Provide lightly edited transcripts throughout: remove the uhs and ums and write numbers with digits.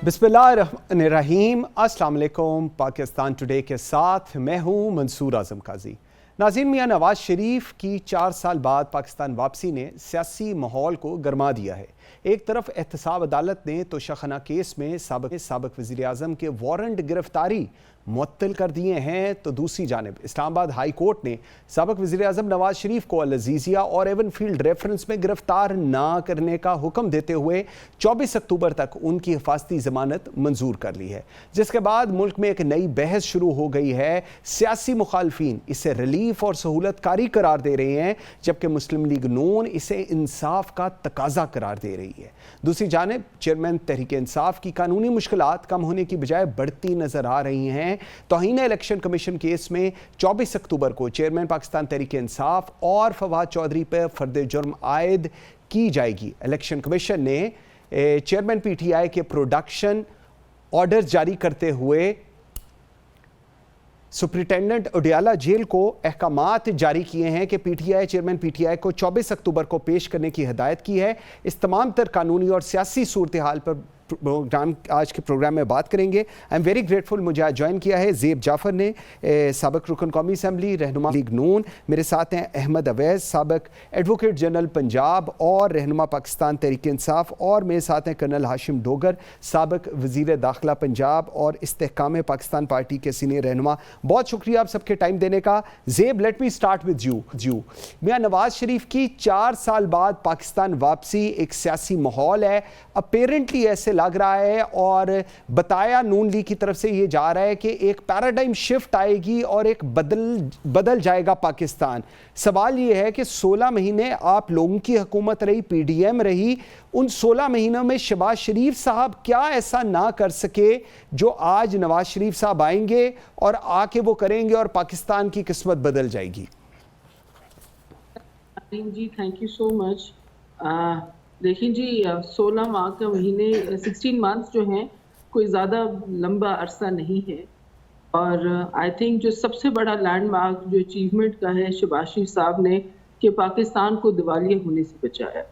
बिस्मिल्लाहिर्रहमानिर्रहीम। अस्सलाम वालेकुम। पाकिस्तान टुडे के साथ मैं हूँ मंसूर आज़म काजी। नाज़रीन, मियां नवाज शरीफ की 4 साल बाद पाकिस्तान वापसी ने सियासी माहौल को गरमा दिया है। एक तरफ एहतसाब अदालत ने तोशाखाना केस में साबिक वज़ीर आज़म के वारंट गिरफ्तारी मुअत्तल कर दिए हैं, तो दूसरी जानिब इस्लामाबाद हाई कोर्ट ने साबिक वज़ीर आज़म नवाज शरीफ को अल-अज़ीज़िया और एवन फील्ड रेफरेंस में गिरफ्तार ना करने का हुक्म देते हुए 24 अक्टूबर तक उनकी हिफाजती ज़मानत मंजूर कर ली है, जिसके बाद मुल्क में एक नई बहस शुरू हो गई है। सियासी मुखालफीन इसे रिलीफ और सहूलतकारी करार दे रहे हैं, जबकि मुस्लिम लीग नून इसे इंसाफ का तकाजा करार दे रही है। दूसरी जानिब चेयरमैन तहरीक इंसाफ की कानूनी मुश्किलात कम होने की बजाय बढ़ती नजर आ रही हैं। तौहीन इलेक्शन कमीशन केस में 24 अक्टूबर को चेयरमैन पाकिस्तान तहरीक इंसाफ और फवाद चौधरी पर फर्द जुर्म आयद की जाएगी। इलेक्शन कमीशन ने चेयरमैन पीटीआई के प्रोडक्शन ऑर्डर जारी करते हुए सुप्रिटेंडेंट उडियाला जेल को अहकामात जारी किए हैं कि पीटीआई चेयरमैन पीटीआई को 24 अक्टूबर को पेश करने की हिदायत की है। इस तमाम तर कानूनी और सियासी सूरत हाल पर आज के प्रोग्राम में बात करेंगे। आई एम वेरी ग्रेटफुल, मुझे आज ज्वाइन किया है ज़ेब जाफ़र ने, साबिक रुकन कौमी असम्बली, रहनुमा लीग नून। मेरे साथ हैं अहमद अवैस, साबिक एडवोकेट जनरल पंजाब और रहनुमा पाकिस्तान तहरीक इंसाफ, और मेरे साथ हैं कर्नल हाशिम डोगर, साबिक वज़ीर दाखिला पंजाब और इस्तेहकाम पाकिस्तान पार्टी के सीनियर रहनुमा। बहुत शुक्रिया आप सबके टाइम देने का। Zeb, let me start with you. Mian Nawaz Sharif की 4 साल बाद पाकिस्तान वापसी, एक सियासी माहौल है, अपेरेंटली ऐसे लग रहा है और बताया नून लीग की तरफ से ये जा रहा है कि एक पैराडाइम शिफ्ट आएगी और एक बदल जाएगा पाकिस्तान। सवाल ये है कि 16 महीने आप लोगों की हुकूमत रही, पीडीएम रही, उन 16 महीनों में शहबाज शरीफ साहब क्या ऐसा ना कर सके जो आज नवाज शरीफ साहब आएंगे और आके वो करेंगे और पाकिस्तान की किस्मत बदल जाएगी? जी थैंक यू सो मच। देखिए जी, 16 माह का महीने 16 मंथ्स जो हैं कोई ज़्यादा लंबा अरसा नहीं है, और आई थिंक जो सबसे बड़ा लैंडमार्क जो अचीवमेंट का है शहबाज शरीफ साहब ने, कि पाकिस्तान को दिवालिया होने से बचाया।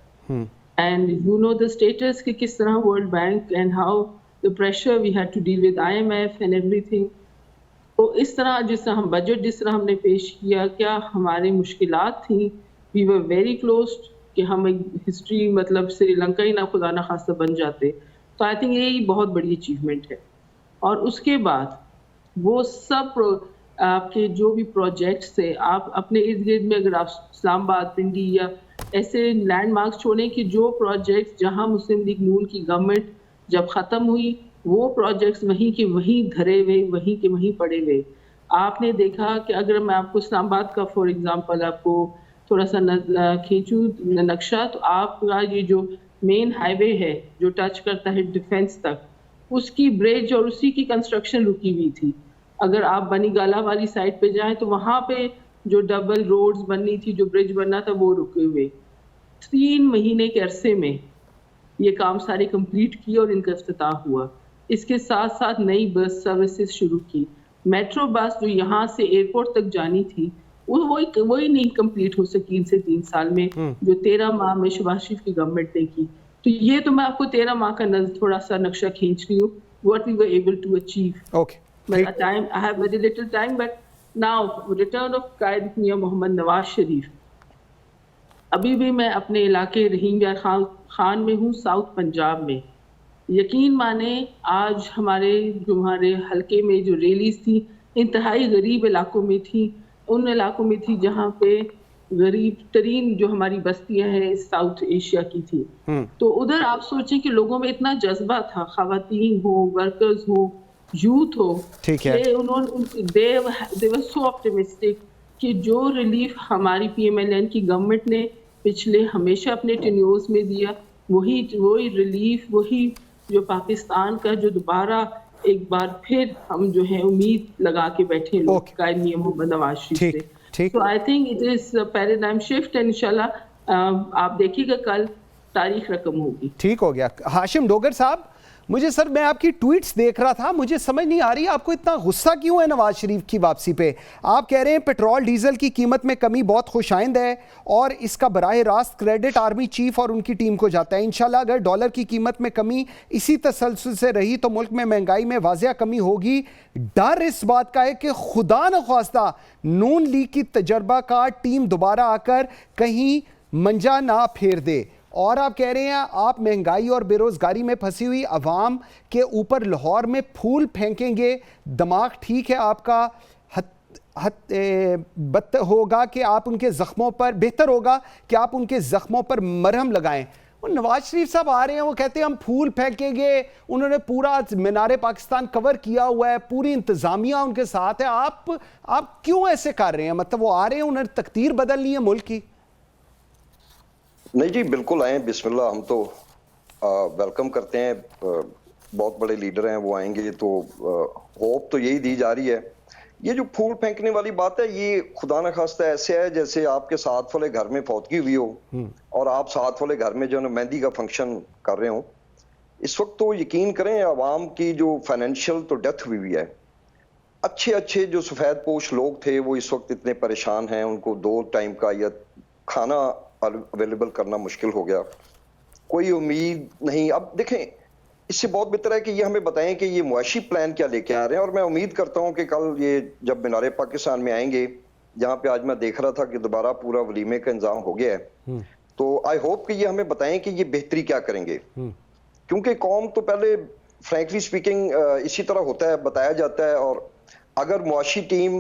And you know the status कि किस तरह world bank and how the pressure we had to deal with IMF and everything. तो इस तरह जिस तरह हम बजट जिस तरह हमने पेश किया, क्या हमारी मुश्किलात थी, वी वर वेरी क्लोज कि हम एक हिस्ट्री मतलब श्रीलंका ही ना खुदा ना खास्ता बन जाते। तो आई थिंक यही बहुत बड़ी अचीवमेंट है। और उसके बाद वो सब आपके जो भी प्रोजेक्ट्स थे, आप अपने इर्द गिर्द में अगर आप इस्लामाबाद, पिंडी या ऐसे लैंडमार्क्स छोड़ें कि जो प्रोजेक्ट्स जहां मुस्लिम लीग नून की गवर्नमेंट जब ख़त्म हुई, वो प्रोजेक्ट्स वहीं के वहीं धरे हुए, वहीं के वहीं पड़े हुए। आपने देखा कि अगर मैं आपको इस्लामाबाद का फॉर एग्जांपल आपको थोड़ा सा खींचूं नक्शा, तो आपका ये जो मेन हाईवे है जो टच करता है डिफेंस तक, उसकी ब्रिज और उसी की कंस्ट्रक्शन रुकी हुई थी। अगर आप बनीगाला वाली साइड पे जाएं तो वहां पे जो डबल रोड्स बननी थी, जो ब्रिज बनना था, वो रुके हुए। 3 महीने के अरसे में ये काम सारे कंप्लीट किए और इनका इफ्तिताह हुआ। इसके साथ साथ नई बस सर्विसेज शुरू की। मेट्रो बस जो यहाँ से एयरपोर्ट तक जानी थी, वही नहीं कंप्लीट हो सकी इनसे 3 साल में, जो 13 माह में शहबाज शरीफ की गवर्नमेंट ने की। तो ये तो मैं आपको 13 माह का थोड़ा सा नक्शा खींच रही हूँ, what we were able to achieve. Okay. But I have very little time, but now return of कायद मियां मोहम्मद नवाज शरीफ। अभी भी मैं अपने इलाके रहीम यार खान में हूँ, साउथ पंजाब में। यकीन माने आज हमारे हल्के में जो रैलीज थी, इंतहाई गरीब इलाकों में थी, उन इलाकों में थी जहाँ पे गरीब तरीन जो हमारी बस्तियां हैं साउथ एशिया की थी। तो उधर आप सोचें कि लोगों में इतना जज्बा था, खवातीन हो, वर्कर्स हो, यूथ हो, दे वर सो ऑप्टिमिस्टिक कि जो रिलीफ हमारी PMLN की गवर्नमेंट ने पिछले हमेशा अपने टेन्योर्स में दिया, वही रिलीफ, वही जो पाकिस्तान का जो दोबारा एक बार फिर हम जो है उम्मीद लगा के बैठे लोग कायद मियां मोहम्मद नवाज शरीफ से। तो I think it is paradigm shift, and इंशाल्लाह आप देखिएगा कल तारीख रकम होगी। ठीक हो गया। हाशिम डोगर साहब, मुझे सर, मैं आपकी ट्वीट्स देख रहा था, मुझे समझ नहीं आ रही आपको इतना गुस्सा क्यों है नवाज शरीफ की वापसी पे। आप कह रहे हैं पेट्रोल डीजल की कीमत में कमी बहुत खुशाइंद है और इसका बराह रास्त क्रेडिट आर्मी चीफ और उनकी टीम को जाता है। इंशाल्लाह अगर डॉलर की कीमत में कमी इसी तसलसल से रही तो मुल्क में महंगाई में वाजिया कमी होगी। डर इस बात का है कि खुदा न ख्वास्ता नून लीग की तजर्बा का टीम दोबारा आकर कहीं मंजा ना फेर दे। और आप कह रहे हैं आप महंगाई और बेरोजगारी में फंसी हुई अवाम के ऊपर लाहौर में फूल फेंकेंगे। दिमाग ठीक है आपका, बत होगा कि आप उनके जख्मों पर, बेहतर होगा कि आप उनके जख्मों पर मरहम लगाएं। वो नवाज शरीफ साहब आ रहे हैं, वो कहते हैं हम फूल फेंकेंगे, उन्होंने पूरा मीनारे पाकिस्तान कवर किया हुआ है, पूरी इंतजामिया उनके साथ है। आप क्यों ऐसे कर रहे हैं? मतलब वो आ रहे हैं, उन्हें तकदीर बदलनी है मुल्क की। नहीं जी, बिल्कुल आए, बिस्मिल्लाह। हम तो वेलकम करते हैं, बहुत बड़े लीडर हैं, वो आएंगे तो होप तो यही दी जा रही है। ये जो फूल फेंकने वाली बात है, ये खुदा न खास्ता ऐसे है जैसे आपके साथ वाले घर में फौतगी हुई हो और आप साथ वाले घर में जो है मेहंदी का फंक्शन कर रहे हो। इस वक्त तो यकीन करें, आवाम की जो फाइनेंशियल तो डेथ हुई है। अच्छे अच्छे जो सफेद पोश लोग थे वो इस वक्त इतने परेशान हैं, उनको 2 टाइम का या खाना अवेलेबल करना मुश्किल हो गया, कोई उम्मीद नहीं। अब देखें, इससे बहुत बेहतर है कि ये हमें बताएं कि ये मुआशी प्लान क्या लेके आ रहे हैं। और मैं उम्मीद करता हूं कि कल ये जब मीनारे पाकिस्तान में आएंगे, जहां पे आज मैं देख रहा था कि दोबारा पूरा वलीमे का इंतजाम हो गया है, तो आई होप कि ये हमें बताएं कि ये बेहतरी क्या करेंगे। क्योंकि कौम तो पहले फ्रैंकली स्पीकिंग इसी तरह होता है, बताया जाता है। और अगर मुआशी टीम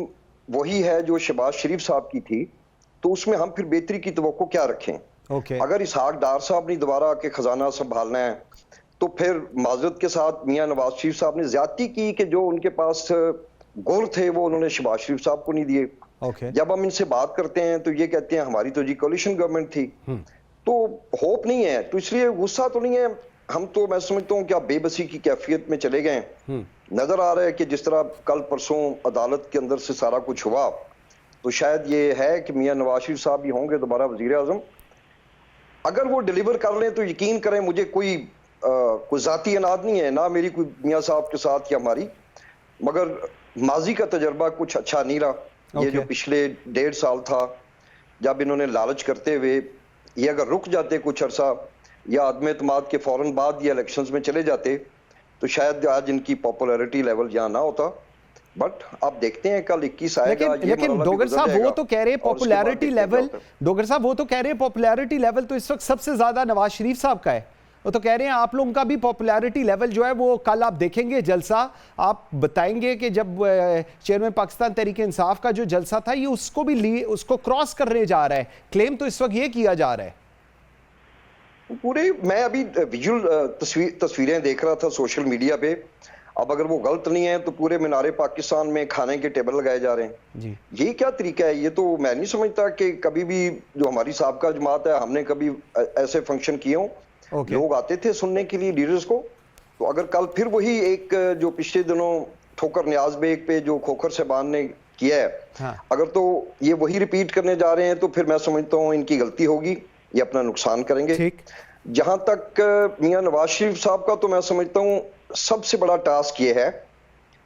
वही है जो शहबाज शरीफ साहब की थी, तो उसमें हम फिर बेहतरी की तवक्को क्या रखें। अगर इसहाक डार साहब ने दोबारा आके खजाना संभालना है, तो फिर माजरत के साथ मियां नवाज शरीफ साहब ने ज्यादती की कि जो उनके पास गुर थे वो उन्होंने शहबाज शरीफ साहब को नहीं दिए। जब हम इनसे बात करते हैं तो ये कहते हैं हमारी तो जी कोलिशन गवर्नमेंट थी। तो होप नहीं है, तो इसलिए गुस्सा तो नहीं है। हम तो, मैं समझता हूँ कि आप बेबसी की कैफियत में चले गए। नजर आ रहा है कि जिस तरह कल परसों अदालत के अंदर से सारा कुछ हुआ, तो शायद ये है कि मियां नवाज शरीफ साहब भी होंगे दोबारा वजीर आजम। अगर वो डिलीवर कर लें तो यकीन करें, मुझे कोई जाती अनाद नहीं है, ना मेरी कोई मियां साहब के साथ या हमारी, मगर माजी का तजर्बा कुछ अच्छा नहीं रहा। ये जो पिछले 1.5 साल था, जब इन्होंने लालच करते हुए ये अगर रुक जाते कुछ अरसा या आदम एतमाद के फौरन बाद ये इलेक्शंस में चले जाते, तो शायद आज इनकी पॉपुलैरिटी लेवल यहाँ ना होता। बट आप देखते हैं कल 21 आएगा। लेकिन डोगर साहब वो तो कह रहे हैं पॉपुलैरिटी लेवल, डोगर साहब वो तो कह रहे हैं पॉपुलैरिटी लेवल तो इस वक्त सबसे ज्यादा नवाज शरीफ साहब का है। वो तो कह रहे हैं आप लोगों का भी पॉपुलैरिटी लेवल जो है वो कल आप देखेंगे जलसा, आप बताएंगे कि जब चेयरमैन पाकिस्तान तहरीक इंसाफ का जो जलसा था ये उसको क्रॉस करने जा रहा है। क्लेम तो इस वक्त ये किया जा रहा है। पूरे, मैं अभी विजुअल तस्वीरें देख रहा था सोशल मीडिया पे। अब अगर वो गलत नहीं है तो पूरे मीनारे पाकिस्तान में खाने के टेबल लगाए जा रहे हैं जी। ये क्या तरीका है? ये तो मैं नहीं समझता कि कभी भी जो हमारी साबका जमात है, हमने कभी ऐसे फंक्शन किए हों। लोग आते थे सुनने के लिए लीडर्स को। तो अगर कल फिर वही एक जो पिछले दिनों ठोकर नियाज बेग पे जो खोखर साहबान ने किया है, अगर तो ये वही रिपीट करने जा रहे हैं, तो फिर मैं समझता हूँ इनकी गलती होगी, ये अपना नुकसान करेंगे। जहां तक मियां नवाज शरीफ साहब का, तो मैं समझता हूँ सबसे बड़ा टास्क ये है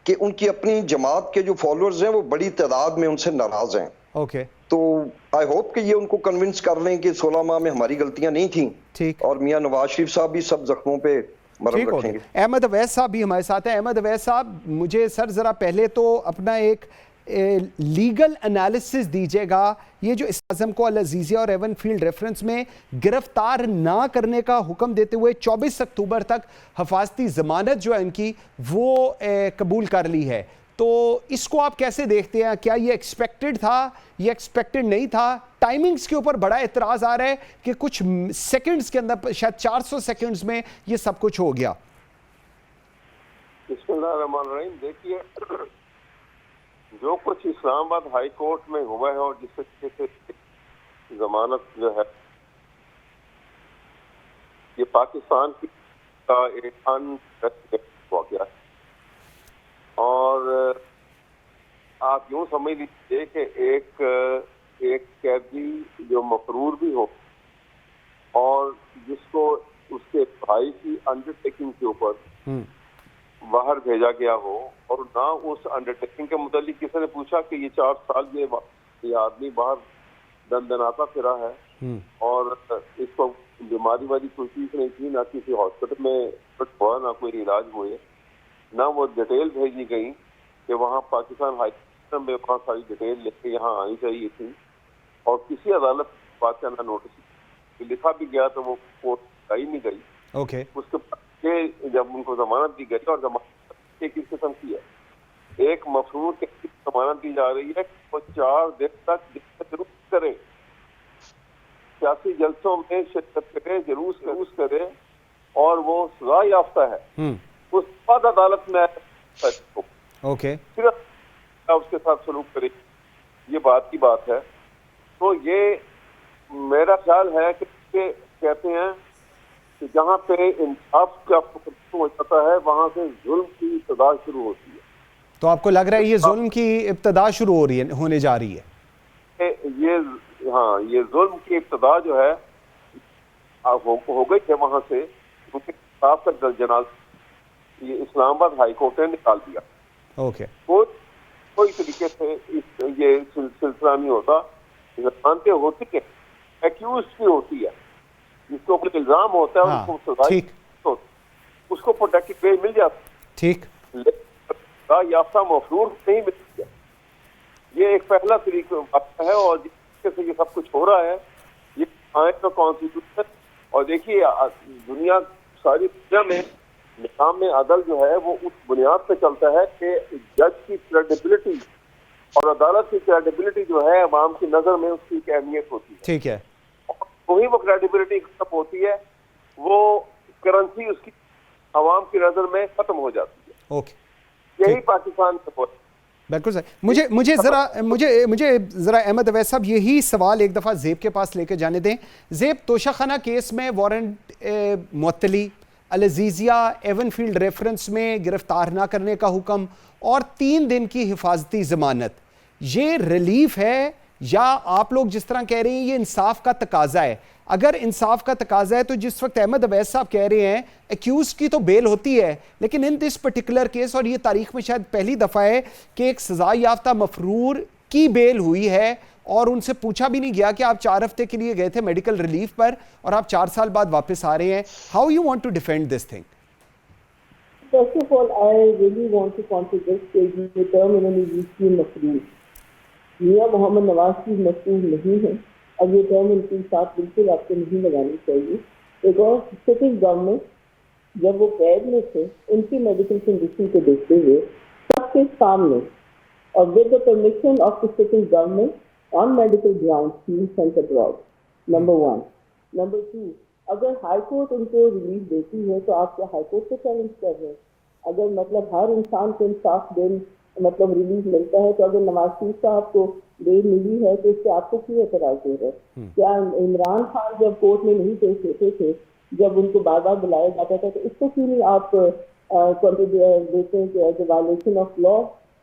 कि उनकी अपनी जमात के जो फॉलोअर्स हैं वो बड़ी तादाद में उनसे नाराज हैं। तो आई होप कि ये उनको कन्विंस कर लें कि 16 माह में हमारी गलतियां नहीं थी और मियां नवाज शरीफ साहब भी सब जख्मों पे मरहम रखेंगे। अहमद अवैस साहब भी हमारे साथ हैं। अहमद अवैस साहब, मुझे सर जरा पहले तो अपना एक लीगल एनालिसिस दीजिएगा। ये जो आजम को अल-अज़ीज़िया और एवन फील्ड रेफरेंस में गिरफ्तार ना करने का हुक्म देते हुए 24 अक्टूबर तक हिफाजती जमानत जो है इनकी वो कबूल कर ली है, तो इसको आप कैसे देखते हैं? क्या ये एक्सपेक्टेड था, ये एक्सपेक्टेड नहीं था? टाइमिंग्स के ऊपर बड़ा एतराज़ आ रहा है कि कुछ सेकंड्स के अंदर, शायद 400 सेकंड्स में ये सब कुछ हो गया। बिस्मिल्लाहिर्रहमानिर्रहीम। देखिए, जो कुछ इस्लामाबाद हाई कोर्ट में हुआ है और जिस तरीके से जमानत जो है, ये पाकिस्तान का एक अनप्रेसिडेंटेड हो गया। और आप यूं समझ लीजिए कि एक कैदी जो मफरूर भी हो और जिसको उसके भाई की अंडरटेकिंग के ऊपर बाहर भेजा गया हो, और ना उस अंडरटेकिंग के मुतालिक किसी ने पूछा कि ये 4 साल ये आदमी बाहर दंदनाता फिरा है और इसको बीमारी वाली कोई चीज नहीं थी, ना किसी हॉस्पिटल में हुआ, ना कोई इलाज हुए, ना वो डिटेल भेजी गई कि वहाँ पाकिस्तान हाई कोर्ट में वहाँ सारी डिटेल लेके यहाँ आनी चाहिए थी, और किसी अदालत बात का ना नोटिस लिखा भी गया तो वो कोर्ट आई नहीं गई। ओके। उसके बाद जब उनको जमानत दी गई, और जमानत एक किस किस्म की है, एक मफरूर के जमानत दी जा रही है वो 4 दिन तक जरूर करे, सियासी जलसों में शिरकत करे, जुलूस करे, और वो सजा याफ्ता है। उस बाद अदालत में ओके सिर्फ उसके साथ सलूक करे, ये बात की बात है। तो ये मेरा ख्याल है कि कहते हैं कि जहाँ पे इंसाफ का हो जाता है वहां से जुल्म की इब्तिदा शुरू होती है। तो आपको लग रहा है ये जुल्म की इब्तिदा शुरू होने जा रही है? ये जुल्म की इब्तिदा जो है हो गई है वहां से, क्योंकि इंसाफ का जनाल ये इस्लामाबाद हाई कोर्ट ने निकाल दिया। ओके। कोई तरीके से ये सिलसिला नहीं होता, जानते होती है, एक्यूज की होती है, जिसको कोई इल्जाम होता है, हाँ, उसको सजा उसको प्रोटेक्टिव बेल मिल जाती है। ठीक। याफ्ता मफरूर नहीं मिलती है। ये एक पहला तरीका है, और जिससे से ये सब कुछ हो रहा है, ये आए तो कॉन्स्टिट्यूशन, और देखिए दुनिया सारी दुनिया में निज़ाम में अदल जो है वो उस बुनियाद पे चलता है कि जज की क्रेडिबिलिटी और अदालत की क्रेडिबिलिटी जो है अवाम की नजर में उसकी एक अहमियत होती है। ठीक है। वही वो क्रेडिबिलिटी खत्म होती है, वो करेंसी उसकी अवाम की नजर में खत्म हो जाती है। ओके। यही पाकिस्तान का बिल्कुल सही। मुझे जरा अहमद अवैस साहब यही सवाल एक दफ़ा ज़ेब के पास लेकर जाने दें। ज़ेब, तोशाखाना केस में वारंट मुअत्तली, अल-अज़ीज़िया एवनफील्ड रेफरेंस में गिरफ्तार ना करने का हुक्म और 3 दिन की हिफाजती ज़मानत, ये रिलीफ है या आप लोग जिस तरह कह रहे हैं ये इंसाफ का तकाजा है? अगर इंसाफ का तकाजा है तो जिस वक्त अहमद अवैस साहब कह रहे हैं एक्यूज की तो बेल होती है, लेकिन इन दिस पर्टिकुलर केस, और ये तारीख में शायद पहली दफ़ा है कि एक सजा याफ्ता मफरूर की बेल हुई है और उनसे पूछा भी नहीं गया कि आप 4 हफ्ते के लिए गए थे मेडिकल रिलीफ पर और आप 4 साल बाद वापस आ रहे हैं। How you want to defend this thing? First of all, I really want to contradict the term इन्होंने यूज की मफरूर। मियां मोहम्मद नवाज की मफरूर नहीं है, अब ये टर्म इनके साथ बिल्कुल आपको नहीं लगानी चाहिए। बिकॉज सिटिंग गवर्नमेंट जब वो कैद में थे, उनकी मेडिकल कंडीशन को देखते हुए सबके सामने और with the permission of the sitting government on medical grounds ही सेंट अब्रॉड, नंबर 1। नंबर 2, अगर हाई कोर्ट उनको रिलीफ देती है तो आप क्या हाई कोर्ट को चैलेंज कर रहे हैं? अगर मतलब हर इंसान को इंसाफ देने मतलब रिलीफ मिलता है, तो अगर नवाज शरीफ साहब को बेल मिली है तो इससे आपको क्यों एतराज हो रहा है? क्या इमरान खान जब कोर्ट में नहीं पेश होते थे, जब उनको बार बार बुलाया जाता था, तो इसको क्यों नहीं आप देते हैं कि as a violation of law?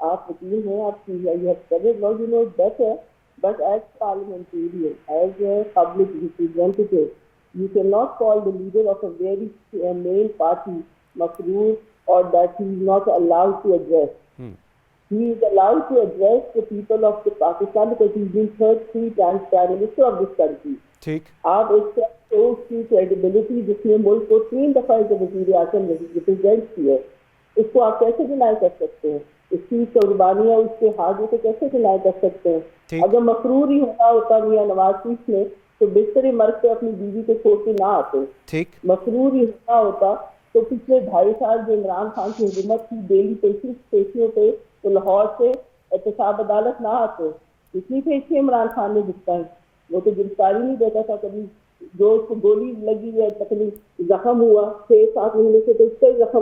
आप वकील हैं, आप you have studied law, you know better, but as parliamentarian, as a public representative, you cannot call the leader of a very main party Makroor, or that he is not allowed to address. He is allowed to address the people of the Pakistan because he is being 3 times Prime Minister of this country. ठीक। आप एक उसकी credibility जिसने मुल्क को 3 दफा वज़ीर आज़म represent किया, इसको आप कैसे डिनाई कर सकते हैं? इसकी कुर्बानियाँ उसके हाथों को कैसे डिनाई कर सकते हैं? अगर मकरूर ही होता मियां नवाज शरीफ ने तो बिस्तर मर्ग पे अपनी बीवी को छोड़ के ना आते। ठीक। मकरूर ही होता तो पिछले 2.5 साल जो इमरान खान की हुकूमत की डेली पेशियों पे तो लाहौर से एहतसाब अदालत ना आते। कितनी पेशी इमरान खान ने दिखाई, वो तो गिरफ्तारी नहीं देता था कभी। जो उसको गोली लगी है, तकलीफ जख्म हुआ 6-7 महीने से, तो उसका जख्म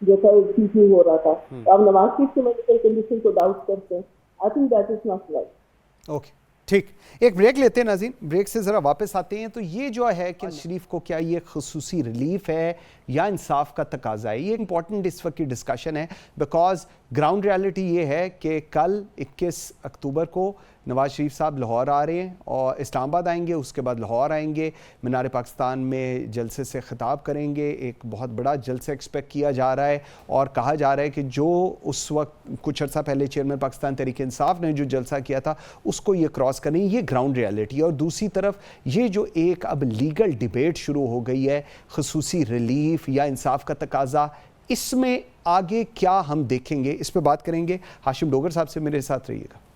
जो था ठीक नहीं हो रहा था। तो अब नवाज शरीफ की मेडिकल कंडीशन को डाउट करते हैं। I think that is not right. Okay, ठीक। एक ब्रेक लेते हैं नाज़रीन, ब्रेक से ज़रा वापस आते हैं। तो ये जो है कि शरीफ को क्या ये खुसूसी रिलीफ है या इंसाफ का तकाजा है, ये इंपॉर्टेंट इस वक्त की डिस्कशन है, बिकॉज ग्राउंड रियलिटी ये है कि कल 21 अक्टूबर को नवाज शरीफ साहब लाहौर आ रहे हैं और इस्लामाबाद आएंगे, उसके बाद लाहौर आएंगे, मीनार पाकिस्तान में जलसे से खिताब करेंगे। एक बहुत बड़ा जलसा एक्सपेक्ट किया जा रहा है और कहा जा रहा है कि जो उस वक्त कुछ अर्सा पहले चेयरमैन पाकिस्तान तहरीक इंसाफ ने जो जलसा किया था उसको ये क्रॉस करें। ये ग्राउंड रियलिटी है। और दूसरी तरफ ये जो एक अब लीगल डिबेट शुरू हो गई है, खसूसी रिलीफ या इंसाफ का तकाजा, इसमें आगे क्या हम देखेंगे, इस पे बात करेंगे। हाशिम डोगर साहब से मेरे साथ रहिएगा।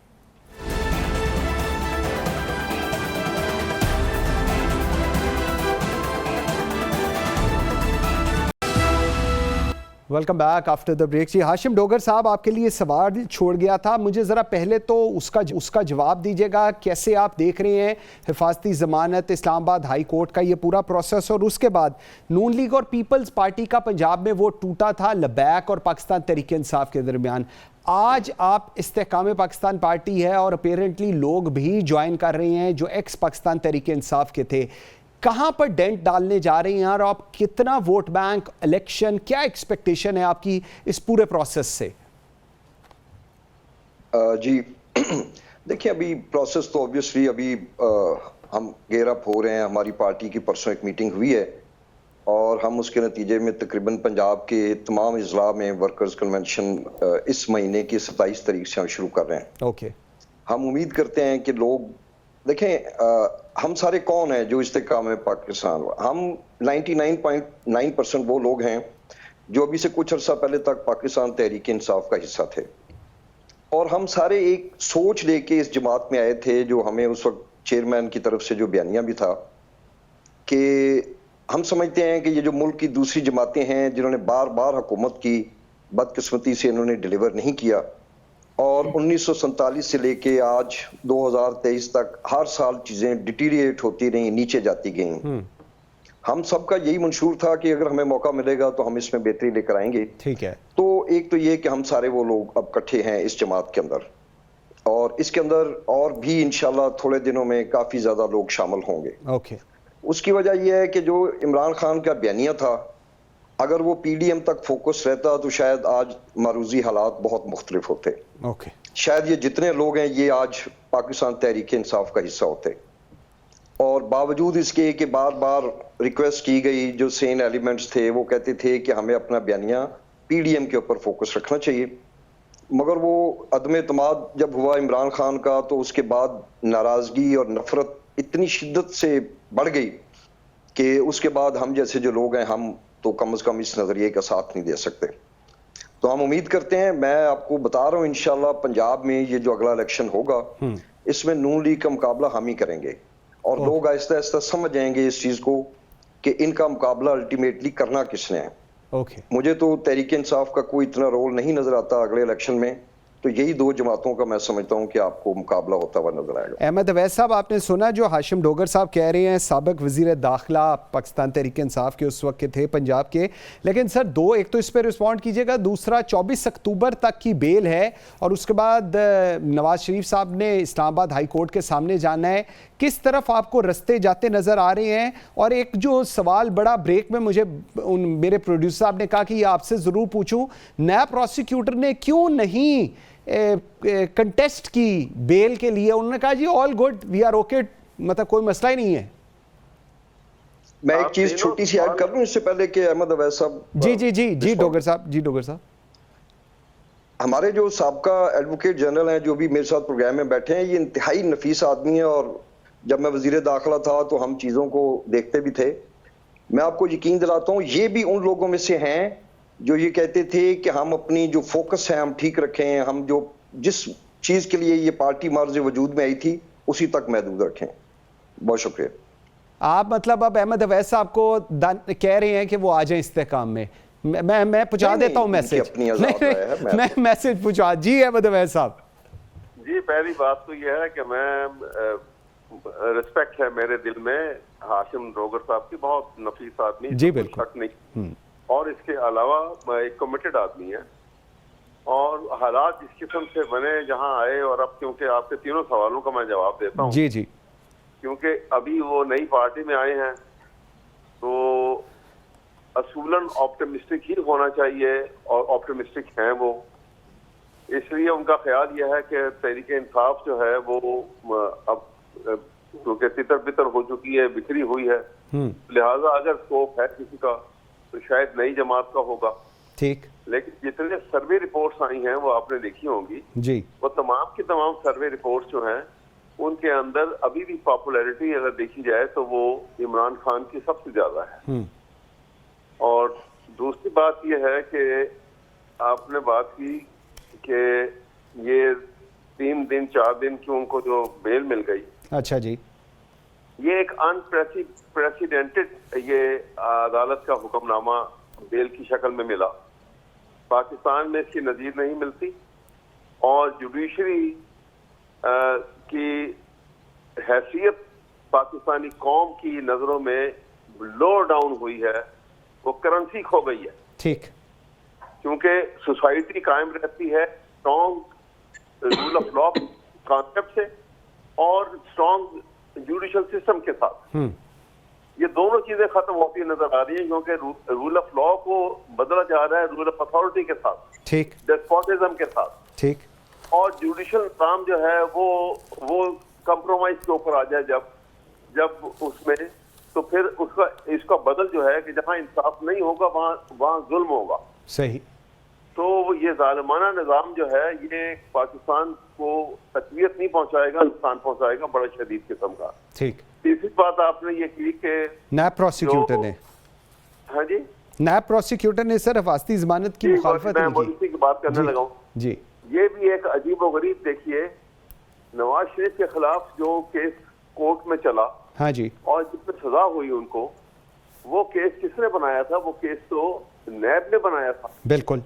Welcome back after the break. जी हाशिम डोगर साहब, आपके लिए सवाल छोड़ गया था, मुझे ज़रा पहले तो उसका जवाब दीजिएगा। कैसे आप देख रहे हैं हिफाजती ज़मानत, इस्लामाबाद हाई कोर्ट का ये पूरा प्रोसेस, और उसके बाद नून लीग और पीपल्स पार्टी का पंजाब में वोट टूटा था लबैक और पाकिस्तान तहरीक इंसाफ के दरमियान। आज आप इस्तेहकाम पाकिस्तान पार्टी है और अपेरेंटली लोग भी ज्वाइन कर रहे हैं जो एक्स पाकिस्तान तहरीक इंसाफ के थे। कहां पर डेंट डालने जा रहे हैं और आप कितना वोट बैंक, इलेक्शन, क्या एक्सपेक्टेशन है आपकी इस पूरे प्रोसेस से? जी देखिए, अभी प्रोसेस तो ऑब्वियसली अभी हम गेयर अप हो रहे हैं। हमारी पार्टी की परसों एक मीटिंग हुई है और हम उसके नतीजे में तकरीबन पंजाब के तमाम अजला में वर्कर्स कन्वेंशन इस महीने की 27 तारीख से हम शुरू कर रहे हैं। ओके। हम उम्मीद करते हैं कि लोग देखें, हम सारे कौन हैं जो इस्तेहकाम में पाकिस्तान, हम 99.9% वो लोग हैं जो अभी से कुछ अर्सा पहले तक पाकिस्तान तहरीक इंसाफ का हिस्सा थे, और हम सारे एक सोच लेके इस जमात में आए थे। जो हमें उस वक्त चेयरमैन की तरफ से जो बयानिया भी था कि हम समझते हैं कि ये जो मुल्क की दूसरी जमातें हैं जिन्होंने बार बार हुकूमत की, बदकिस्मती से इन्होंने डिलीवर नहीं किया, और 1947 से लेके आज 2023 तक हर साल चीजें डिटीरिएट होती रही, नीचे जाती गई। हम सबका यही मंशूर था कि अगर हमें मौका मिलेगा तो हम इसमें बेहतरी लेकर आएंगे। ठीक है। तो एक तो ये कि हम सारे वो लोग अब इकट्ठे हैं इस जमात के अंदर, और इसके अंदर और भी इंशाल्लाह थोड़े दिनों में काफी ज्यादा लोग शामिल होंगे। ओके। उसकी वजह यह है कि जो इमरान खान का बयानिया था, अगर वो पीडीएम तक फोकस रहता तो शायद आज मारूजी हालात बहुत मुख्तलिफ होते। ओके। शायद ये जितने लोग हैं ये आज पाकिस्तान तहरीक इंसाफ का हिस्सा होते, और बावजूद इसके कि बार बार रिक्वेस्ट की गई, जो सेन एलिमेंट्स थे वो कहते थे कि हमें अपना बयानिया पीडीएम के ऊपर फोकस रखना चाहिए, मगर वो अदम एतमाद जब हुआ इमरान खान का, तो उसके बाद नाराजगी और नफरत इतनी शिद्दत से बढ़ गई कि उसके बाद हम जैसे जो लोग हैं, हम तो कम से कम इस नजरिए का साथ नहीं दे सकते। तो हम उम्मीद करते हैं, मैं आपको बता रहा हूँ, इंशाल्लाह पंजाब में ये जो अगला इलेक्शन होगा इसमें नून लीग का मुकाबला हम ही करेंगे, और लोग आहिस्ता आहिस्ता समझ जाएंगे इस चीज को कि इनका मुकाबला अल्टीमेटली करना किसने है। ओके। मुझे तो तहरीक इंसाफ का कोई इतना रोल नहीं नजर आता अगले इलेक्शन में, तो यही दो जमातों का मैं समझता हूं कि आपको मुकाबला होता हुआ नजर आएगा। अहमद अवैस साहब, आपने सुना जो हाशिम डोगर साहब कह रहे हैं, साबिक वजीर दाखिला पाकिस्तान तहरीक इंसाफ के उस वक्त के थे पंजाब के, लेकिन सर एक तो इस पर रिस्पॉन्ड कीजिएगा, दूसरा 24 अक्टूबर तक की बेल है और उसके बाद नवाज शरीफ साहब ने इस्लामाबाद हाई कोर्ट के सामने जाना है। किस तरफ आपको रास्ते जाते नजर आ रहे हैं? और एक जो सवाल बड़ा ब्रेक में मुझे मेरे प्रोड्यूसर साहब ने कहा कि ये आपसे ज़रूर पूछूं, नया प्रोसिक्यूटर ने क्यों नहीं कंटेस्ट की बेल के लिए? उन्होंने कहा जी all good, we are okay, मतलब कोई मसला ही नहीं है। मैं एक चीज छोटी सी ऐड कर लूं इससे पहले कि अहमद अवैस साहब। जी डोगर साहब, हमारे जो साबका एडवोकेट जनरल हैं जो भी मेरे साथ प्रोग्राम में बैठे हैं, ये इंतहाई नफीस आदमी है, और जब मैं वजीर दाखिला था तो हम चीजों को देखते भी थे। मैं आपको यकीन दिलाता हूँ, ये भी उन लोगों में से हैं जो ये कहते थे कि हम अपनी जो फोकस है हम ठीक रखें, हम जो जिस चीज के लिए ये पार्टी मार्ज वजूद में आई थी उसी तक महदूद रखें। बहुत शुक्रिया। आप मतलब अब अहमद अवैस साहब को कह रहे हैं कि वो आ जाए इस्तेहकाम में? मैं पहुंचा देता हूं मैसेज। मैं मैसेज पहुंचा। जी अहमद अवैस साहब। जी, पहली बात तो यह है कि मैं रिस्पेक्ट है मेरे दिल में हाशिम डोगर साहब की, बहुत नफीस आदमी, जी बिल्कुल, शक नहीं, और इसके अलावा मैं एक कमिटेड आदमी है, और हालात जिस किस्म से बने जहां आए, और अब क्योंकि आपके तीनों सवालों का मैं जवाब देता हूं, जी जी, क्योंकि अभी वो नई पार्टी में आए हैं तो असूलन ऑप्टिमिस्टिक ही होना चाहिए, और ऑप्टिमिस्टिक हैं वो। इस इसलिए उनका ख्याल यह है कि तहरीक इंसाफ जो है वो अब क्योंकि तितर बितर हो चुकी है, बिखरी हुई है, लिहाजा अगर स्कोप है किसी का तो शायद नई जमात का होगा। ठीक, लेकिन जितने सर्वे रिपोर्ट्स आई हैं वो आपने देखी होंगी जी, वो तमाम की तमाम सर्वे रिपोर्ट्स जो हैं उनके अंदर अभी भी पॉपुलैरिटी अगर देखी जाए तो वो इमरान खान की सबसे ज्यादा है। और दूसरी बात यह है कि आपने बात की कि ये 3 दिन 4 दिन की उनको जो बेल मिल गई, अच्छा जी, ये एक अनप्रेसिडेंटेड ये अदालत का हुक्मनामा बेल की शक्ल में मिला। पाकिस्तान में इसकी नज़ीर नहीं मिलती और जुडिशरी की हैसियत पाकिस्तानी कौम की नजरों में लो डाउन हुई है, वो करेंसी खो गई है। ठीक, क्योंकि सोसाइटी कायम रहती है strong rule of law concept से और स्ट्रॉन्ग जुडिशल सिस्टम के साथ। ये दोनों चीजें खत्म होती नजर आ रही हैं क्योंकि रूल ऑफ लॉ को बदला जा रहा है रूल ऑफ अथॉरिटी के साथ, ठीक, डेस्पोटिज्म के साथ, ठीक, और जुडिशल काम जो है वो कंप्रोमाइज के ऊपर आ जाए जब उसमें, तो फिर इसका बदल जो है कि जहां इंसाफ नहीं होगा वहां जुल्म होगा। सही। तो ये जालिमाना निज़ाम जो है ये पाकिस्तान को तकलीफ नहीं पहुंचाएगा, नुकसान पहुंचाएगा बड़ा शदीद किस्म का। ठीक। तीसरी बात आपने ये की कि नैब प्रोसिक्यूटर ने, हाँ जी, नैब प्रोसिक्यूटर ने सर हिफाजती जमानत की मुखालफत की बात करने लगा हूँ जी। ये भी एक अजीब व गरीब, देखिए नवाज शरीफ के खिलाफ जो केस कोर्ट में चला, हाँ जी, और जिसमें सजा हुई उनको, वो केस किसने बनाया था? वो केस तो नैब ने बनाया था। बिल्कुल।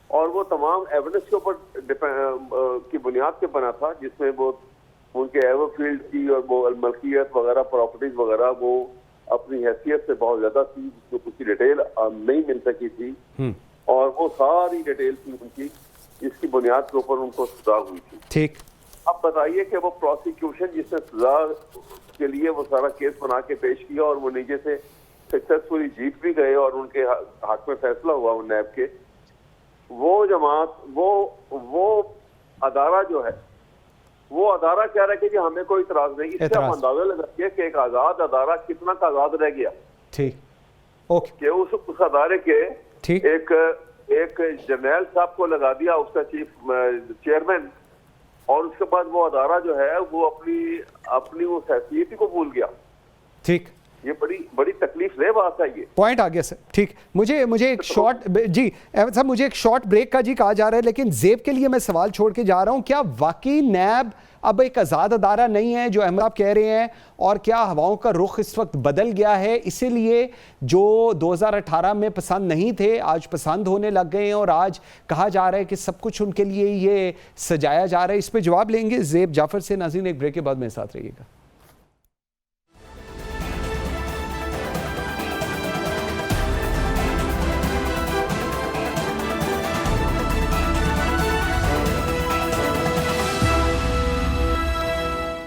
और वो तमाम एविडेंस के ऊपर की बुनियाद पे बना था, जिसमें वो उनके एवरफील्ड की और वो मलकियत वगैरह, प्रॉपर्टीज वगैरह, वो अपनी हैसियत से बहुत ज्यादा थी, जो कुछ डिटेल नहीं मिल सकी थी, और वो सारी डिटेल थी उनकी, जिसकी बुनियाद के ऊपर उनको सजा हुई थी। ठीक। अब बताइए कि वो प्रोसिक्यूशन जिसने सजा के लिए वो सारा केस बना के पेश किया और वो नीचे से सक्सेसफुली जीत भी गए और उनके हक में फैसला हुआ नैब के, वो जमात, वो अदारा जो है, वो अदारा क्या रहे कि हमें कोई इतराज नहीं। इससे आप अंदाजा लगाइए कि एक आजाद अदारा कितना का आजाद रह गया। ठीक, ओके। कि उस अदारे के एक जर्नैल साहब को लगा दिया उसका चीफ चेयरमैन, और उसके बाद वो अदारा जो है वो अपनी उस हैसियत को भूल गया। ठीक। ये बड़ी तकलीफ दे बात है। ये पॉइंट आ गया सर। ठीक, मुझे एक शॉर्ट, जी अहमद साहब, मुझे एक शॉर्ट ब्रेक का जी कहा जा रहा है, लेकिन जेब के लिए मैं सवाल छोड़ के जा रहा हूं, क्या वाकई नैब अब एक आज़ाद अदारा नहीं है जो अहमद साहब कह रहे हैं, और क्या हवाओं का रुख इस वक्त बदल गया है, इसीलिए जो 2018 में पसंद नहीं थे आज पसंद होने लग गए हैं, और आज कहा जा रहा है कि सब कुछ उनके लिए ये सजाया जा रहा है? इस पर जवाब लेंगे जेब जाफर से। नाज़रीन, एक ब्रेक के बाद मेरे साथ रहिएगा।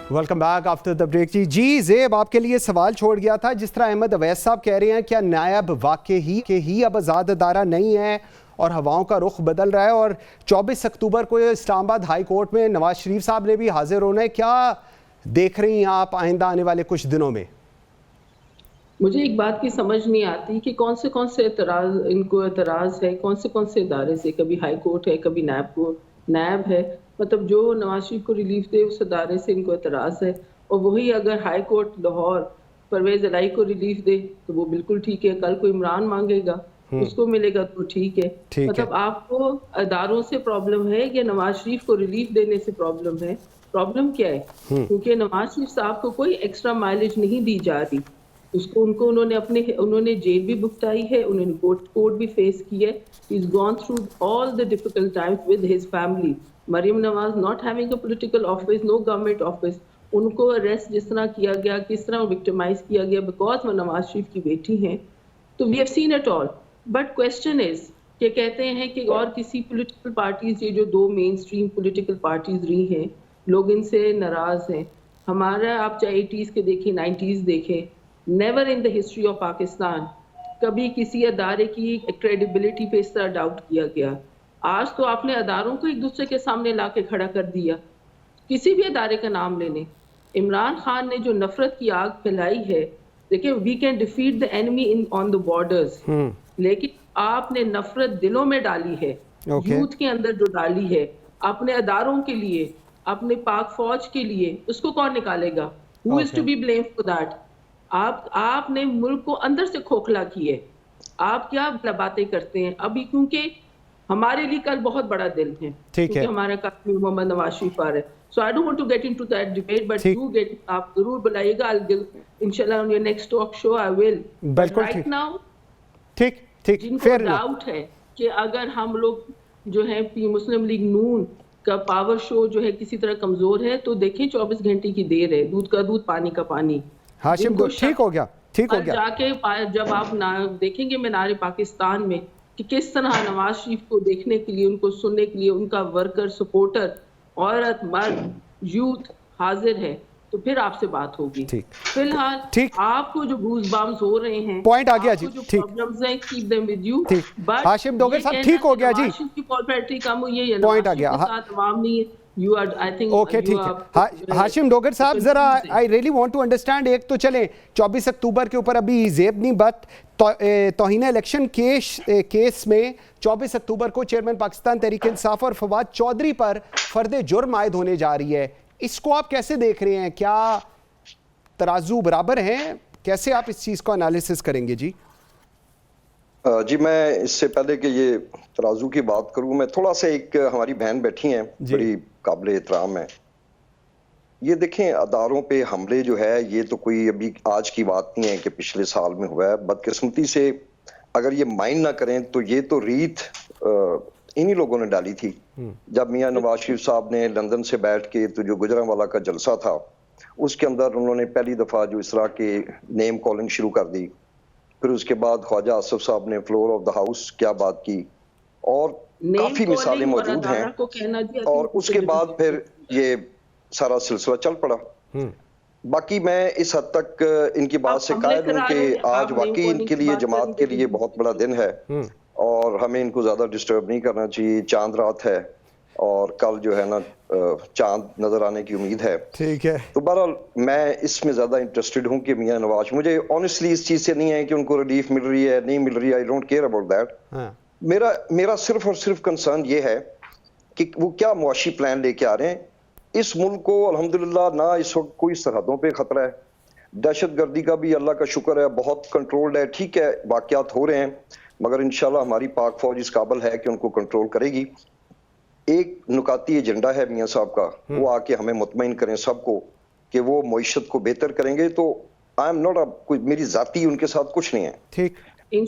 Welcome back after the break. जी ज़ेब, आपके लिए सवाल छोड़ गया था, जिस तरह अहमद अवैस साहब कह रहे हैं, क्या नायब वाकई ही अब आज़ाद अदारा नहीं है और हवाओं का रुख बदल रहा है, और 24 अक्टूबर को इस्लामाबाद हाई कोर्ट में नवाज शरीफ साहब ने भी हाजिर होना है, क्या देख रही हैं आप आइंदा आने वाले कुछ दिनों में? मुझे एक बात की समझ नहीं आती कि कौन से इनको एतराज़ है, कौन से इदारे से। कभी हाई कोर्ट है, कभी नैब है, मतलब जो नवाज शरीफ को रिलीफ दे उस अदारे से इनको एतराज़ है। और वही अगर हाई कोर्ट लाहौर परवेज इलाही को रिलीफ दे तो वो बिल्कुल ठीक है, कल को इमरान मांगेगा उसको मिलेगा तो ठीक है। मतलब आपको अदारों से प्रॉब्लम है या नवाज शरीफ को रिलीफ देने से प्रॉब्लम है? प्रॉब्लम क्या है? क्योंकि नवाज शरीफ साहब को कोई एक्स्ट्रा माइलेज नहीं दी जा रही, उन्होंने जेल भी भुगताई है, उन्होंने कोर्ट भी फेस की है। He is gone through all the difficult times with his family. Maryam Nawaz not having a political office, no government office, उनको अरेस्ट जिस तरह किया गया, किस तरह विक्टिमाइज किया गया बिकॉज वो नवाज शरीफ की बेटी हैं, तो we have seen it all. But question is कि कहते हैं कि और किसी पॉलिटिकल पार्टीज, ये जो 2 मेन स्ट्रीम पॉलिटिकल पार्टीज रही हैं, लोग इनसे नाराज हैं। हमारा आप चाहे 80s के देखें, 90s देखें, never in the history of Pakistan कभी किसी अदारे की क्रेडिबिलिटी पे इस तरह डाउट किया गया। आज तो आपने अदारों को एक दूसरे के सामने ला के खड़ा कर दिया। किसी भी अदारे का नाम ले लें, इमरान खान ने जो नफरत की आग फैलाई है, देखिए we can defeat the enemy in on the borders, लेकिन आपने नफरत दिलों में डाली है, यूथ के अंदर जो डाली है, अपने अदारों के लिए, अपने पाक फौज के लिए, उसको कौन निकालेगा? Who is to be blame for that? आपने मुल्क को अंदर से खोखला किए। आप क्या बातें करते हैं अभी, क्योंकि हमारे लिए कल बहुत बड़ा दिन है, क्योंकि हमारा काफी मोहम्मद नवाज शरीफ आ रहा है। So I don't want to get into that debate, but do get, आप जरूर बुलाइएगा, इंशाल्लाह on your next talk show I will. बिल्कुल right now, ठीक जिनको डाउट है कि अगर हम लोग जो है मुस्लिम लीग नून का पावर शो जो है किसी तरह कमजोर है, तो देखें 24 घंटे की देर है, दूध का दूध पानी का पानी। हाशिम ठीक हो गया जाके जब आप देखेंगे मीनारे पाकिस्तान में कि किस तरह नवाज शरीफ को देखने के लिए, उनको सुनने के लिए उनका वर्कर, सपोर्टर, औरत, मर्द, यूथ हाजिर है, तो फिर आपसे बात होगी। फिलहाल आपको जो गूज़बम्स हो रहे हैं, पॉइंट आ गया जी, जो प्रॉब्लम्स हैं, keep them with you. But Hashim Dogar साहब ठीक हो गया जी, पॉपुलैरिटी कम हुई है, पॉइंट आ गया। अवाम नहीं है, you are, I think okay ठीक है। हाशिम डोगर साहब जरा I really want to understand, एक तो चले 24 अक्टूबर के ऊपर अभी ज़ेब नहीं, बट तौहीन इलेक्शन केस में 24 अक्टूबर को चेयरमैन पाकिस्तान तहरीक इंसाफ और फवाद चौधरी पर फर्द जुर्म आयद होने जा रही है। इसको आप कैसे देख रहे हैं? क्या तराजू बराबर हैं? कैसे आप इस चीज़ को एनालिसिस करेंगे जी? जी मैं इससे पहले कि ये तराजू की बात करूं, मैं थोड़ा सा, एक हमारी बहन बैठी हैं, बड़ी काबिल एहतराम है, ये देखें अदारों पे हमले जो है, ये तो कोई अभी आज की बात नहीं है कि पिछले साल में हुआ है। बदकिस्मती से अगर ये माइंड ना करें तो ये तो रीत इन्हीं लोगों ने डाली थी जब मियां नवाज शरीफ साहब ने लंदन से बैठ के तो जो गुजरांवाला का जलसा था उसके अंदर उन्होंने पहली दफा जो इस तरह के नेम कॉलिंग शुरू कर दी। फिर उसके बाद ख्वाजा आसिफ साहब ने फ्लोर ऑफ द हाउस क्या बात की, और काफी मिसालें मौजूद हैं, और उसके बाद फिर ये सारा सिलसिला चल पड़ा। बाकी मैं इस हद तक इनकी बात से कायल हूं कि आज वाकई इनके लिए, जमात के लिए बहुत बड़ा दिन है और हमें इनको ज्यादा डिस्टर्ब नहीं करना चाहिए। चांद रात है और कल जो है ना चांद नजर आने की उम्मीद है। ठीक है, तो बहरहाल मैं इसमें ज्यादा इंटरेस्टेड हूं कि मियां नवाज, मुझे ऑनेस्टली इस चीज से नहीं है कि उनको रिलीफ मिल रही है नहीं मिल रही है, I don't care about that. मेरा सिर्फ और सिर्फ कंसर्न ये है कि वो क्या मुआशी प्लान लेके आ रहे हैं। इस मुल्क को अल्हम्दुलिल्लाह ना इस वक्त कोई सरहदों पे खतरा है, दहशतगर्दी का भी अल्लाह का शुक्र है बहुत कंट्रोल्ड है। ठीक है वाकयात हो रहे हैं मगर इंशाल्लाह हमारी पाक फौज इस काबिल है कि उनको कंट्रोल करेगी। एक नुकाती एजेंडा है मियां साहब का, वो आके हमें मुतमईन करें सबको कि वो मईशत को बेहतर करेंगे। तो आई एम नॉट, कोई मेरी जाती उनके साथ कुछ नहीं है, ठीक,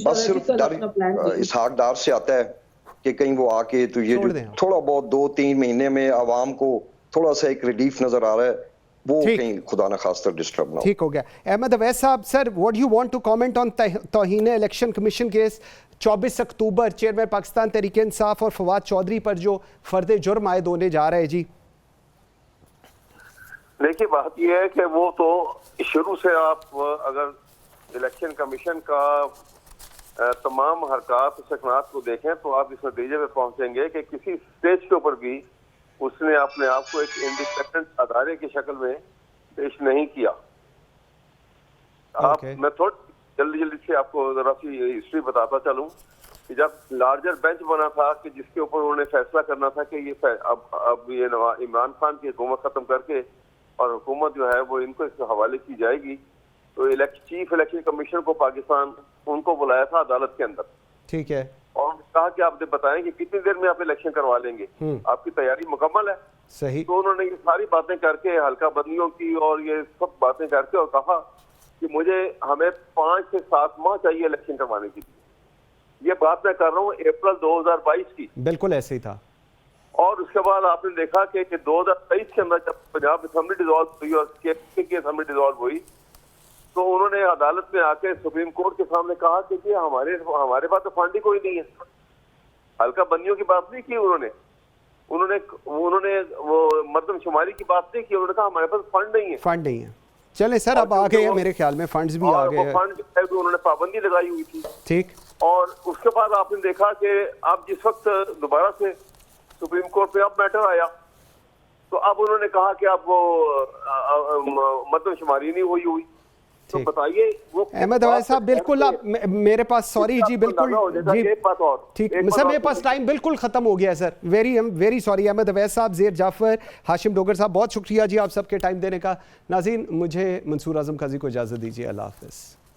बस सिर्फ डर इसहाक डार से आता है कि कहीं वो आके तो ये जो थोड़ा बहुत 2-3 महीने में आवाम को थोड़ा सा एक रिलीफ नजर आ रहा है, वो कहीं खुदा न खास्तर डिस्टर्ब ना हो। ठीक हो गया। अहमद अवैस साहब, sir what you want to comment on तौहीन election commission case 24 October chairman Pakistan Tehreek Insaf और फवाद चौधरी पर जो फर्द जुर्म आयद होने जा रहा है जी? देखिए बात यह है कि वो तो शुरू से आप अगर इलेक्शन कमीशन का तमाम हरकत सकनात को देखें तो आप इस नतीजे में पहुंचेंगे कि किसी स्टेज के ऊपर भी उसने अपने आप को एक इंडिपेंडेंट अदारे की शक्ल में पेश नहीं किया। मैं थोड़ी जल्दी से आपको जरा सी हिस्ट्री बताता चलूं कि जब लार्जर बेंच बना था कि जिसके ऊपर उन्होंने फैसला करना था कि ये अब ये इमरान खान की हुकूमत खत्म करके और हुकूमत जो है वो इनको इसके हवाले की जाएगी, तो चीफ इलेक्शन कमीशन को पाकिस्तान उनको बुलाया था अदालत के अंदर। ठीक है, और कहा कि आप बताएं कि कितनी देर में आप इलेक्शन करवा लेंगे, आपकी तैयारी मुकम्मल है? सही। तो उन्होंने ये सारी बातें करके हल्का बंदियों की और ये सब बातें करके और कहा कि हमें 5 से 7 माह चाहिए इलेक्शन करवाने के लिए। ये बात मैं कर रहा हूँ अप्रैल 2022 की। बिल्कुल ऐसे ही था। और उसके बाद आपने देखा कि 2023 के अंदर जब पंजाब असेंबली डिसॉल्व हुई और केपी की असेंबली डिसॉल्व हुई तो उन्होंने अदालत में आके सुप्रीम कोर्ट के सामने कहा कि हमारे पास तो फंड ही कोई नहीं है। हल्का बंदियों की बात नहीं की उन्होंने वो मर्दमशुमारी की बात नहीं की, उन्होंने कहा हमारे पास फंड नहीं है। चले सर, अब आ गए हैं मेरे ख्याल में फंड्स भी आ गए हैं। फंड जो है उन्होंने पाबंदी लगाई हुई थी। ठीक, और उसके बाद आपने देखा कि अब जिस वक्त दोबारा से सुप्रीम कोर्ट पे अब मैटर आया तो अब उन्होंने कहा कि अब वो मर्दमशुमारी नहीं हुई। तो बताइए वो अहमद अवैस साहब, बिल्कुल आप मेरे पास, सॉरी जी, बिल्कुल जी, एक बात और ठीक सर, मेरे पास टाइम बिल्कुल खत्म हो गया है sir, very sorry. Ahmed Awais साहब, ज़ेर जाफर, हाशिम डोगर साहब, बहुत शुक्रिया जी आप सबके टाइम देने का। नाज़रीन, मुझे मंसूर आज़म काजी को इजाज़त दीजिए। अल्लाह हाफ़िज़।